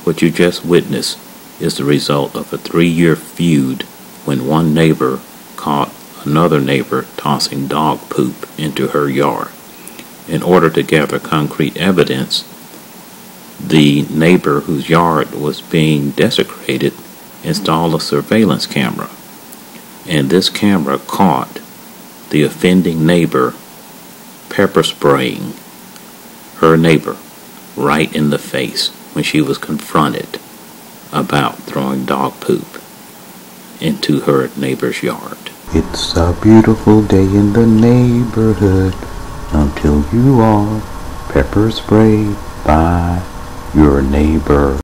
What you just witnessed is the result of a 3-year feud when one neighbor caught another neighbor tossing dog poop into her yard. In order to gather concrete evidence, the neighbor whose yard was being desecrated installed a surveillance camera, and this camera caught the offending neighbor pepper spraying her neighbor right in the face when she was confronted about throwing dog poop into her neighbor's yard. It's a beautiful day in the neighborhood until you are pepper sprayed by your neighbor.